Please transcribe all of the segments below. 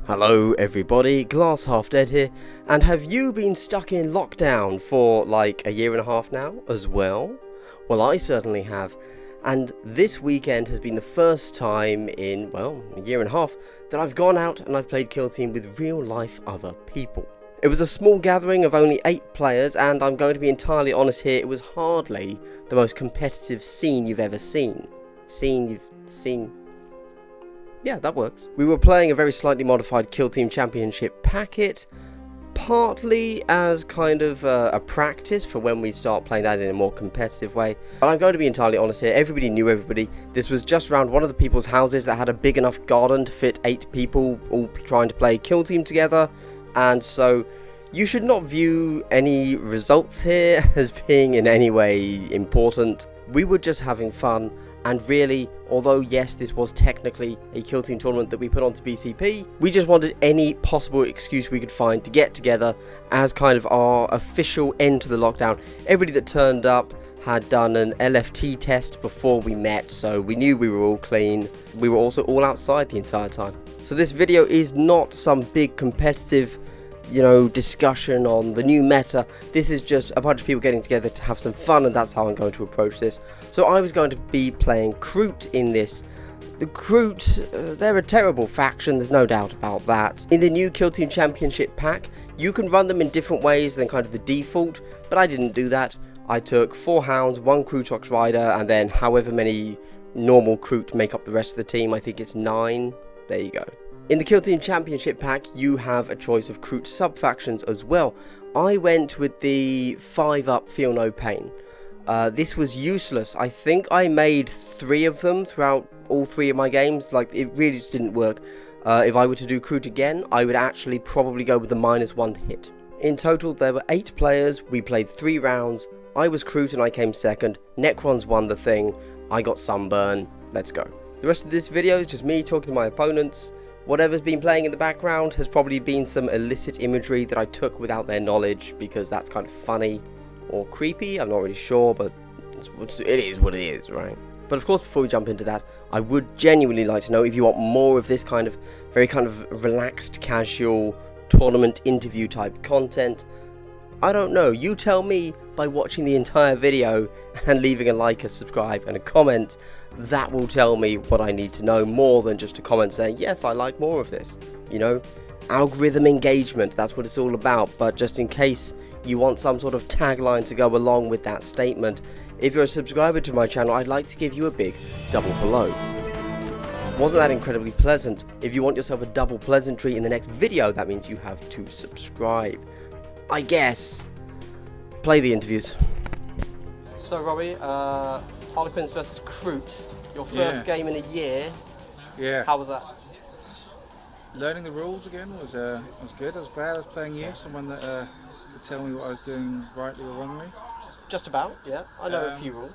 Hello everybody, Glass Half Dead here, and have you been stuck in lockdown for like a year and a half now as well? Well, I certainly have, and this weekend has been the first time in, well, a year and a half that I've gone out and I've played Kill Team with real life other people. It was a small gathering of only 8 players, and I'm going to be entirely honest here, it was hardly the most competitive scene you've ever seen. Yeah, that works. We were playing a very slightly modified Kill Team Championship packet, partly as kind of a practice for when we start playing that in a more competitive way. But I'm going to be entirely honest here, everybody knew everybody. This was just around one of the people's houses that had a big enough garden to fit 8 people all trying to play Kill Team together. And so you should not view any results here as being in any way important. We were just having fun. And really, although yes, this was technically a Kill Team tournament that we put onto BCP, we just wanted any possible excuse we could find to get together as kind of our official end to the lockdown. Everybody that turned up had done an LFT test before we met, so we knew we were all clean. We were also all outside the entire time. So this video is not some big competitive discussion on the new meta. This is just a bunch of people getting together to have some fun, and that's how I'm going to approach this. So I was going to be playing Kroot in this. The Kroot, they're a terrible faction, there's no doubt about that. In the new Kill Team Championship pack, you can run them in different ways than kind of the default, but I didn't do that. I took 4 Hounds, 1 Kroot Rider, and then however many normal Kroot make up the rest of the team. I think it's 9. There you go. In the Kill Team Championship pack, you have a choice of Kroot sub-factions as well. I went with the 5-up Feel No Pain. This was useless. I think I made 3 of them throughout all 3 of my games. Like, it really just didn't work. If I were to do Kroot again, I would actually probably go with the -1 to hit. In total, there were 8 players. We played 3 rounds. I was Kroot and I came second. Necrons won the thing. I got Sunburn. Let's go. The rest of this video is just me talking to my opponents. Whatever's been playing in the background has probably been some illicit imagery that I took without their knowledge, because that's kind of funny or creepy, I'm not really sure, but it is what it is, right? But of course, before we jump into that, I would genuinely like to know if you want more of this kind of very kind of relaxed, casual, tournament interview type content. I don't know, you tell me by watching the entire video and leaving a like, a subscribe and a comment. That will tell me what I need to know, more than just a comment saying, yes, I like more of this. Algorithm engagement, that's what it's all about. But just in case you want some sort of tagline to go along with that statement, if you're a subscriber to my channel, I'd like to give you a big double hello. Wasn't that incredibly pleasant? If you want yourself a double pleasantry in the next video, that means you have to subscribe. I guess. Play the interviews. So Robbie, Harlequins versus Kroot, your first game in a year. Yeah. How was that? Learning the rules again was good. I was glad I was playing you, someone that could tell me what I was doing rightly or wrongly. Just about, yeah. I know a few rules.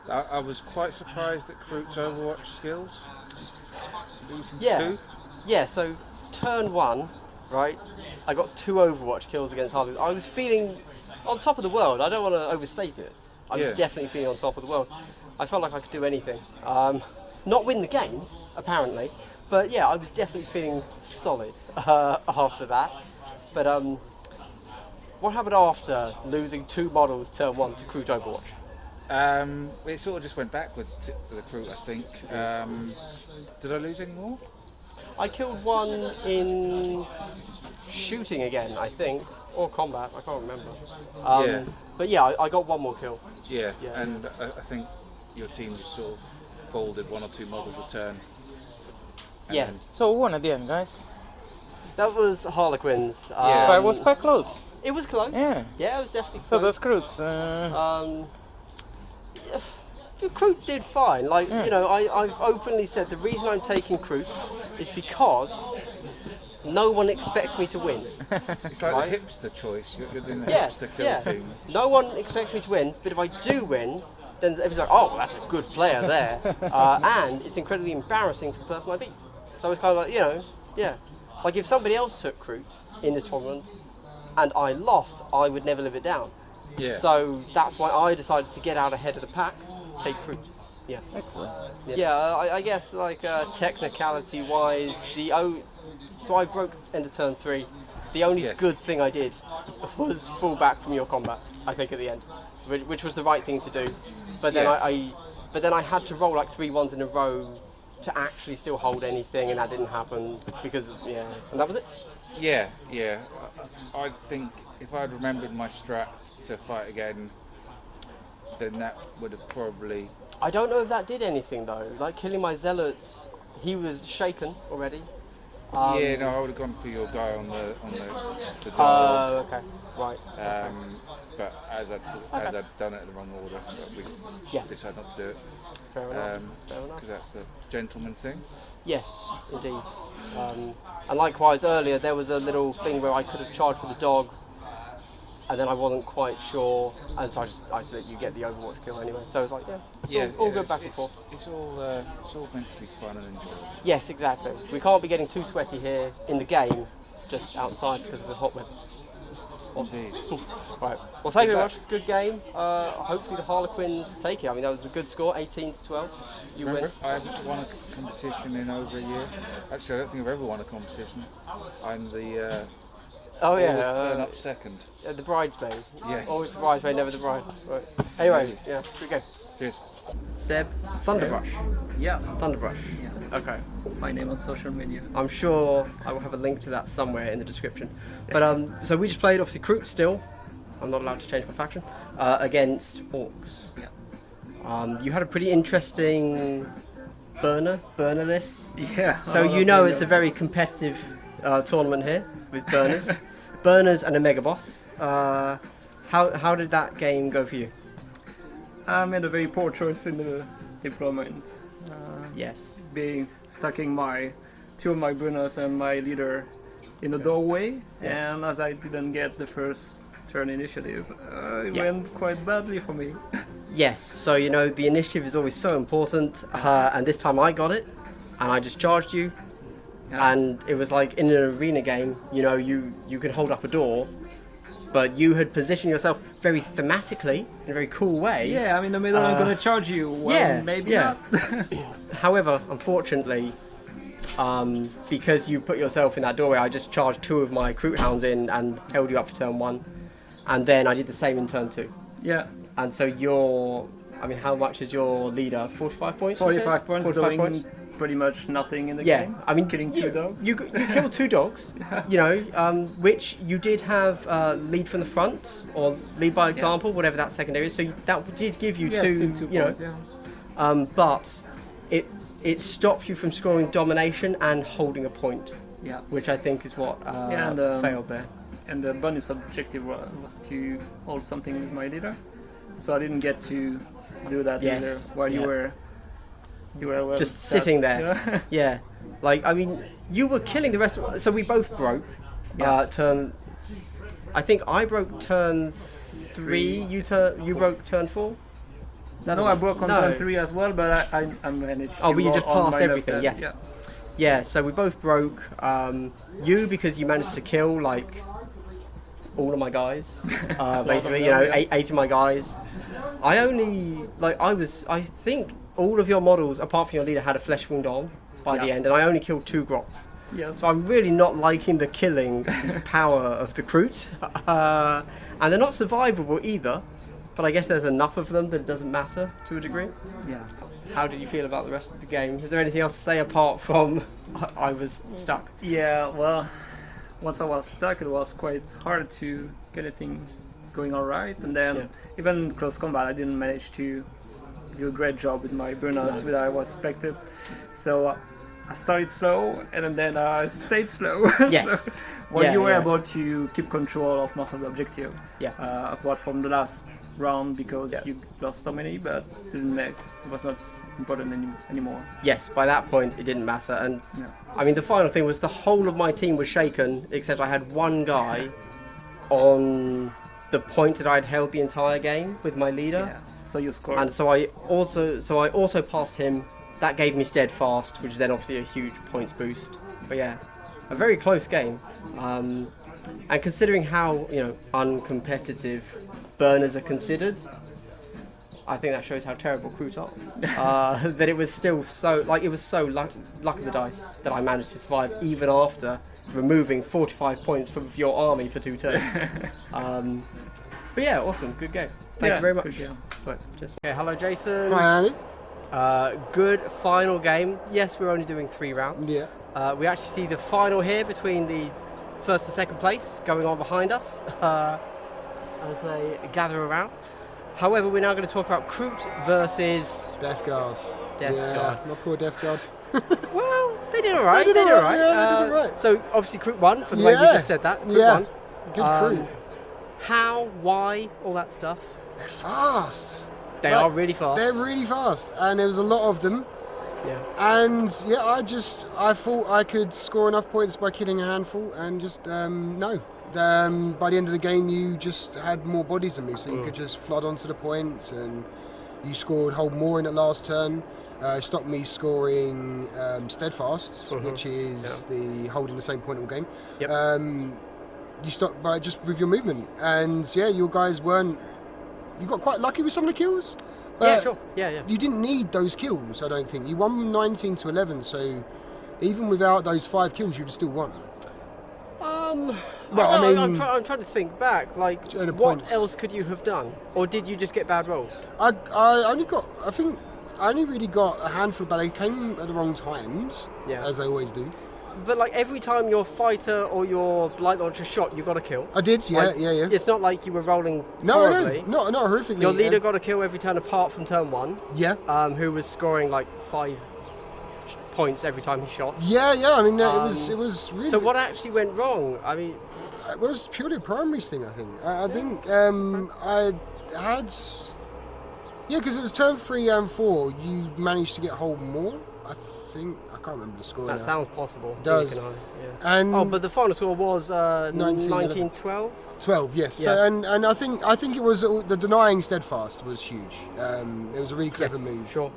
I was quite surprised at Kroot's Overwatch skills. Losing 2. Yeah, so turn 1, right, I got 2 Overwatch kills against Harlequins. I was feeling on top of the world. I don't want to overstate it. I was definitely feeling on top of the world. I felt like I could do anything. Not win the game, apparently, but yeah, I was definitely feeling solid after that. But what happened after losing 2 models turn 1 to Kroot Overwatch? It sort of just went backwards for the Kroot, I think. Did I lose any more? I killed 1 in shooting again, I think, or combat, I can't remember. But yeah, I got 1 more kill. Yeah, and I think your team just sort of folded 1 or 2 models a turn. Yes. So who won at the end, guys? That was Harlequins. But it was quite close. It was close. Yeah. Yeah, it was definitely close. So those Kroots. The Kroot did fine. Like, I've openly said the reason I'm taking Kroot is because no one expects me to win. It's like the hipster choice. You're doing the hipster kill team. No one expects me to win, but if I do win, then everyone's like, oh, that's a good player there. And it's incredibly embarrassing for the person I beat. So it's kind of like, like if somebody else took Kroot in this tournament and I lost, I would never live it down. Yeah. So that's why I decided to get out ahead of the pack, take Kroot. Yeah. Excellent. Yeah, I guess like technicality-wise, So I broke end of turn 3. The only Yes. good thing I did was fall back from your combat, I think, at the end, which was the right thing to do. But then Yeah. but then I had to roll like 3 ones in a row to actually still hold anything, and that didn't happen because, and that was it. Yeah. I think if I'd remembered my strats to fight again, then that would have probably. I don't know if that did anything though. Like killing my zealots, he was shaken already. I would have gone for your guy on the dog. Oh, okay, right. But as I'd done it in the wrong order, we decided not to do it. Fair enough. Because that's the gentleman thing. Yes, indeed. And likewise, earlier there was a little thing where I could have charged for the dog, and then I wasn't quite sure, and so I just let you get the Overwatch kill anyway. So it's like, all good back and forth. It's all meant to be fun and enjoyable. Yes, exactly. We can't be getting too sweaty here in the game, just outside because of the hot weather. Indeed. Right. Well, thank you very much. Good game. Hopefully the Harlequins take it. I mean, that was a good score, 18-12. You win. I haven't won a competition in over a year. Actually, I don't think I've ever won a competition. I'm the always turn up second. The bridesmaid. Yes. Always the bridesmaid, never the bride. Right. Anyway, good game. Cheers. Seb, Thunderbrush. Yeah, Thunderbrush. yeah. Okay. My name on social media. I'm sure I will have a link to that somewhere in the description. But so we just played obviously Kroot still. I'm not allowed to change my faction against Orks. Yeah. You had a pretty interesting burner list. Yeah. So you know it's a very competitive tournament here with burners, burners and a mega boss. How did that game go for you? I made a very poor choice in the deployment. Yes. Being stacking two of my burners and my leader in the doorway, and as I didn't get the first turn initiative, it went quite badly for me. Yes. So you know the initiative is always so important, and this time I got it, and I just charged you, and it was like in an arena game. You know, you could hold up a door, but you had positioned yourself very thematically in a very cool way. Yeah, I'm in the middle. I'm gonna charge you. Well, maybe not. However, unfortunately, because you put yourself in that doorway, I just charged 2 of my Kroot hounds in and held you up for turn 1, and then I did the same in turn 2. Yeah. And so how much is your leader? 45 points? 45 points, 45 doing points. pretty much nothing in the game. I mean, killing 2 dogs. You killed 2 dogs, which you did have lead from the front or lead by example, whatever that secondary is. So that did give you two points, but it stopped you from scoring domination and holding a point, which I think is what failed there. And the bonus objective was to hold something with my leader, so I didn't get to do that either while you were just sitting there. Yeah. Like, I mean, you were killing the rest of... So we both broke turn... I think I broke turn 3, you broke turn 4? No, I broke on turn 3 as well, but I managed to. Oh, but you roll just on passed my everything, left yeah. Yeah, so we both broke. You, because you managed to kill, like, all of my guys. Basically, 8 of my guys. I only... Like, I think all of your models, apart from your leader, had a flesh wound on by the end, and I only killed 2 grots. Yes. So I'm really not liking the killing power of the Kroot. And they're not survivable either, but I guess there's enough of them that it doesn't matter to a degree. Yeah. How did you feel about the rest of the game? Is there anything else to say apart from I was stuck? Yeah, well, once I was stuck, it was quite hard to get anything going alright, and then even in close combat, I didn't manage to do a great job with my burners, which I was expected. So I started slow, and then I stayed slow. Yes. You were able to keep control of most of the objective. Apart from the last round, because you lost so many, but it was not important anymore. Yes, by that point it didn't matter, and I mean the final thing was the whole of my team was shaken, except I had one guy on the point that I'd held the entire game with my leader. Yeah. So you scored. And so I also passed him. That gave me steadfast, which is then obviously a huge points boost. But yeah, a very close game. And considering how uncompetitive burners are considered, I think that shows how terrible Kroot are. That it was still so, like, it was so luck of the dice that I managed to survive even after removing 45 points from your army for 2 turns. But yeah, awesome, good game. Thank you very much. Good game. Right, okay, hello Jason. Hi, Andy. Good final game. Yes, we're only doing 3 rounds. Yeah. We actually see the final here between the first and second place going on behind us as they gather around. However, we're now going to talk about Kroot versus Death Guard. Death yeah, Guard. my poor Death Guard. Well, they did all right. They did all right, yeah, they did all Uh, right. So obviously Kroot won for the way we Yeah. just said that. Kroot Yeah. won. Good crew. How, why, all that stuff. They're fast. They Like, are really fast. They're really fast, and there was a lot of them. Yeah. And yeah, I thought I could score enough points by killing a handful, and just no. By the end of the game, you just had more bodies than me, so you could just flood onto the points, and you scored hold more in the last turn. Stopped me scoring steadfast, which is the holding the same point all game. Yep. You stopped by just with your movement, and yeah, your guys weren't. You got quite lucky with some of the kills. But Yeah, sure. Yeah. you didn't need those kills, I don't think. You won 19 to 11, so even without those 5 kills, you'd have still won. Well, I mean- I'm trying to think back. Like, At the what points. else could you have done, or did you just get bad rolls? I only really got a handful, but they came at the wrong times, Yeah. as they always do. But like every time your fighter or your light launcher shot, you got a kill. I did, yeah, Like, yeah. It's not like you were rolling No, horribly. not horrifically. Your leader got a kill every turn apart from turn 1, Yeah. who was scoring like 5 points every time he shot. Yeah. I mean, it was really. So what actually went wrong? I mean, It was purely a primaries thing, I think. I think I had. Yeah, because it was turn 3 and 4. You managed to get hold more. I think I can't remember the score. that now. sounds possible. It does. Can I? Yeah. And Oh, but the final score was 19-12. 12, yes. Yeah. So, and I think it was the denying steadfast was huge. It was a really clever Yes, move. sure.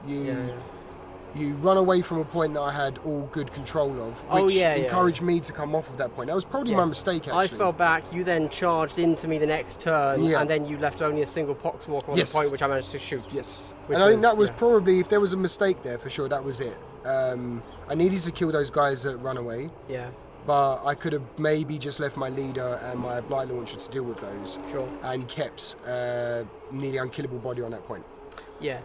You run away from a point that I had all good control of, which Oh, yeah. encouraged me to come off of that point. That was probably my Yes. mistake, I actually. fell back, you then charged into me the next turn, Yeah. and then you left only a single poxwalker on Yes. the point, which I managed to shoot. Yes. Which And I think was- that was yeah. probably, if there was a mistake there, for sure, that was it. I needed to kill those guys that ran away, Yeah, but I could have maybe just left my leader and my blight launcher to deal with those, sure. and kept nearly unkillable body on that point. Yeah.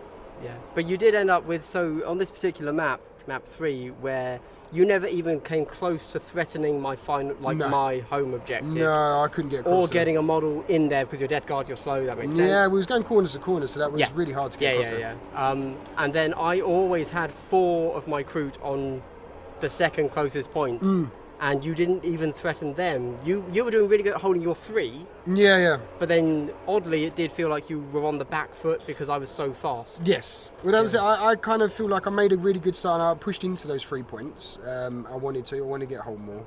But you did end up with, so on this particular map 3, where you never even came close to threatening my final, No. my home objective. No, I couldn't get across Or there. getting a model in there because your death guard, you're slow, that makes sense. Yeah, we was going corners to corners, so that was Yeah. really hard to get across there. And then I always had 4 of my Kroot on the second closest point, and you didn't even threaten them. You were doing really good at holding your 3, Yeah. but then oddly it did feel like you were on the back foot because I was so fast. Yes. Well, that was it. I kind of feel like I made a really good start. And I pushed into those 3 points. I wanted to get hold more.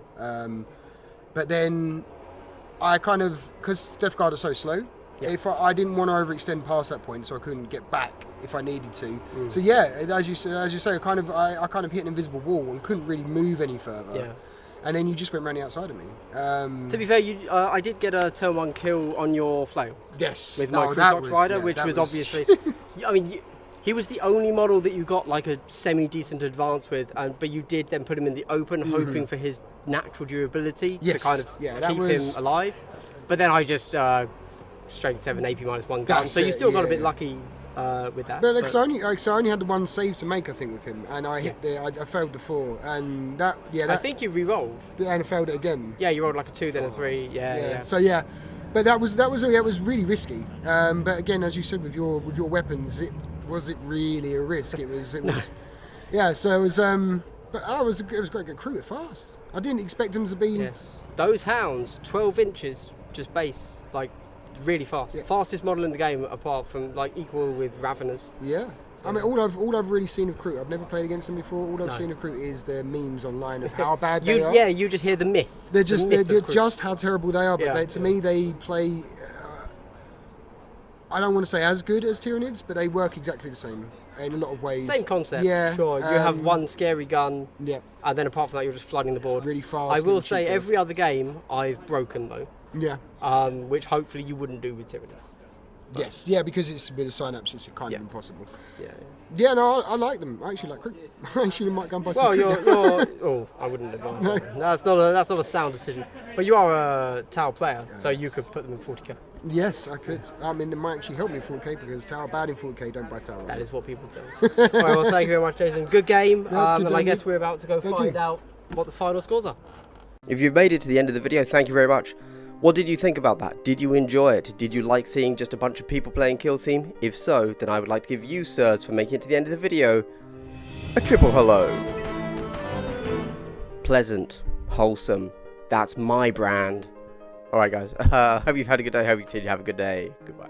But then I kind of, because Death Guard are so slow, if I didn't want to overextend past that point, so I couldn't get back if I needed to. So yeah, as you say, I kind of hit an invisible wall and couldn't really move any further. Yeah. And then you just went round the outside of me. To be fair, I did get a turn 1 kill on your flail Yes. with my Kroot Rider, which was obviously. I mean, he was the only model that you got like a semi-decent advance with, but you did then put him in the open, hoping for his natural durability to Yes. kind of Yeah, that keep was- him alive. But then I just strength 7 AP -1 gun, That's so you it, still got a bit yeah. lucky with that. But like, I only had the 1 save to make, I think, with him, and I hit I failed the 4, and that I think you re-rolled. and I failed it again. Yeah, you rolled like a 2, then a 3. Yeah. So yeah, but that was really risky. But again, as you said, with your weapons, it really a risk. It was yeah. So it was but it was great. Good crew, it fast. I didn't expect them to be. Yes. Those hounds, 12 inches, just base, like really fast. Yeah. Fastest model in the game, apart from like equal with Raveners. Yeah. I mean, all I've really seen of Kroot, I've never played against them before. All I've No. seen of Kroot is the memes online of how bad they are. Yeah, you just hear the myth. They're The myth of Kroot. just how terrible they are. But Yeah, to me, they play. I don't want to say as good as Tyranids, but they work exactly the same in a lot of ways. Same concept. Yeah. Sure. You have one scary gun, Yeah. and then apart from that, you're just flooding the board. Really fast. I will little say cheapers. every other game I've broken though, Yeah. which hopefully you wouldn't do with Tyranids. Yes, yeah, because it's with the sign-ups, it's kind of impossible. Yeah. Yeah, no, I like them. I actually like Kroot. I actually might go and buy some Well, Kroot. you're. Oh, I wouldn't advise that. That's not a sound decision. But you are a Tau player, so you could put them in 40k. Yes, I could. I mean, it might actually help me in 4K because Tower bad in 4K, don't buy Tower. That is what people do. All right, well, thank you very much, Jason. Good game. Yeah, good and I game. guess we're about to go find out what the final scores are. If you've made it to the end of the video, thank you very much. What did you think about that? Did you enjoy it? Did you like seeing just a bunch of people playing Kill Team? If so, then I would like to give you, sirs, for making it to the end of the video, a triple hello. Pleasant, wholesome, that's my brand. Alright guys, hope you've had a good day, hope you continue to have a good day. Goodbye.